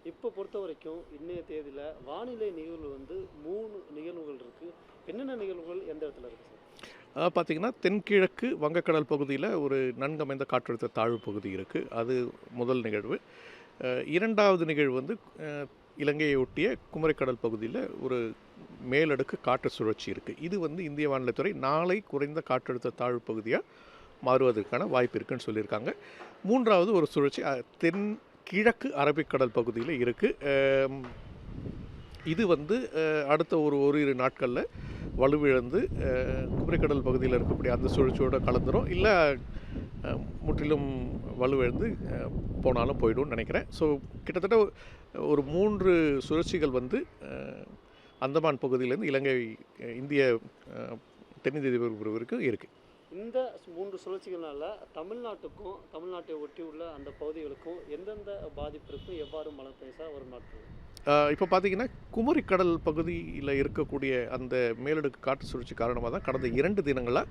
இப்போ பொறுத்த வரைக்கும் இன்றைய தேதியில் வானிலை நிகழ்வு வந்து 3 நிகழ்வுகள் இருக்குது. என்னென்ன நிகழ்வுகள் எந்த இடத்துல இருக்குது சார்? பார்த்தீங்கன்னா, தென்கிழக்கு வங்கக்கடல் பகுதியில ஒரு நன்கமைந்த காற்றழுத்த தாழ்வு பகுதி இருக்கு. அது முதல் நிகழ்வு. 2வது நிகழ்வு வந்து அ இலங்கையை ஒட்டிய குமரிக்கடல் பகுதியில ஒரு மேலடுக்கு காற்று சுழற்சி இருக்கு. இது வந்து இந்திய வானிலைத்துறை நாளை குறைந்த காற்றழுத்த தாழ்வு பகுதியா மாறுவதற்கான வாய்ப்பு இருக்குன்னு சொல்லியிருக்காங்க. 3வது ஒரு சுழற்சி தென் கிழக்கு அரபிக்கடல் பகுதியில இருக்கு. இது வந்து அடுத்த ஓரிரு நாட்கள்ல வலுவிழந்து குமரிக்கடல் பகுதியில் இருக்கக்கூடிய அந்த சுழற்சியோட கலந்துரும். இல்ல முற்றிலும் வலுவிழந்து போனாலும் போயிடும்னு நினைக்கிறேன். ஸோ கிட்டத்தட்ட ஒரு 3 சுழற்சிகள் வந்து அந்தமான் பகுதியிலேருந்து இலங்கை இந்திய தென்னிந்திய தீபகற்பம் வரைக்கும் இருக்குது. இந்த 3 சுழற்சிகள்னால தமிழ்நாட்டுக்கும் தமிழ்நாட்டை ஒட்டியுள்ள அந்த பகுதிகளுக்கும் எந்தெந்த பாதிப்பு இருக்கும், எவ்வாறு மழை பெய்ய வரும் நாட்கள்? இப்போ பார்த்தீங்கன்னா, குமரிக்கடல் பகுதியில் இருக்கக்கூடிய அந்த மேலடுக்கு காற்று சுழற்சி காரணமாக தான் கடந்த 2 தினங்களாக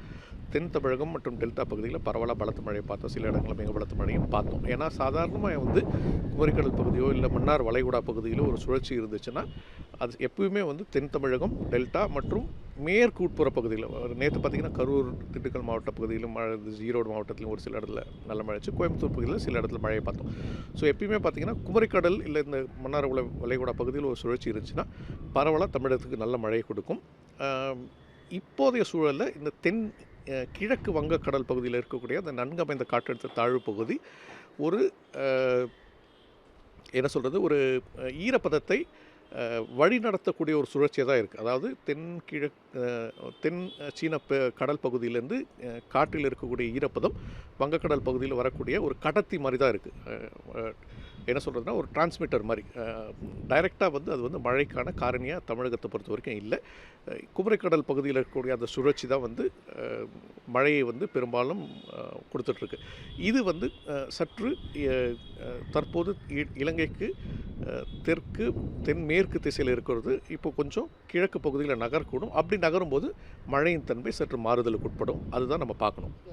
தென் தமிழகம் மற்றும் டெல்டா பகுதியில் பரவலாக பலத்த மழையை பார்த்தோம். சில இடங்களில் மிக பலத்த மழையும் பார்த்தோம். ஏன்னா சாதாரணமாக வந்து குமரிக்கடல் பகுதியோ இல்லை மன்னார் வளைகுடா பகுதியிலோ ஒரு சுழற்சி இருந்துச்சுன்னா அது எப்பவுமே வந்து தென் தமிழகம், டெல்டா மற்றும் மேற்கு உட்புற பகுதியில் நேற்று பார்த்திங்கன்னா கரூர், திண்டுக்கல் மாவட்ட பகுதியிலும் மழை இருந்துச்சு. ஈரோடு மாவட்டத்திலும் ஒரு சில இடத்துல நல்ல மழை இருந்துச்சு. கோயம்புத்தூர் பகுதியில் சில இடத்துல மழையை பார்த்தோம். ஸோ எப்பயுமே பார்த்திங்கன்னா குமரிக்கடல் இல்லை இந்த மன்னார் வளைகுடா பகுதியில் ஒரு சுழற்சி இருந்துச்சுன்னா பரவலாக தமிழகத்துக்கு நல்ல மழையை கொடுக்கும். இப்போதைய சூழலில் இந்த தென் கிழக்கு வங்கக்கடல் பகுதியில் இருக்கக்கூடிய அந்த நன்கமைந்த காற்றழுத்த தாழ்வு பகுதி ஒரு என்ன சொல்கிறது, ஒரு ஈரப்பதத்தை வழி நடத்தக்கூடிய ஒரு சுழற்சியாக தான் இருக்குது. அதாவது தென் சீன கடல் பகுதியிலேருந்து காற்றில் இருக்கக்கூடிய ஈரப்பதம் வங்கக்கடல் பகுதியில் வரக்கூடிய ஒரு கடத்தி மாதிரி தான் இருக்குது. என்ன சொல்கிறதுனா ஒரு டிரான்ஸ்மிட்டர் மாதிரி டைரெக்டாக வந்து அது வந்து மழைக்கான காரணியாக தமிழகத்தை பொறுத்த வரைக்கும் இல்லை. குமரிக்கடல் பகுதியில் இருக்கக்கூடிய அந்த சுழற்சி தான் வந்து மழையை வந்து பெரும்பாலும் கொடுத்துட்ருக்கு. இது வந்து சற்று தற்போது இலங்கைக்கு தெற்கு தென்மேற்கு திசையில் இருக்கிறது. இப்போ கொஞ்சம் கிழக்கு பகுதியில் நகரக்கூடும். அப்படி நகரும்போது மழையின் தன்மை சற்று மாறுதலுக்கு உட்படும். அதுதான் நம்ம பார்க்கணும்.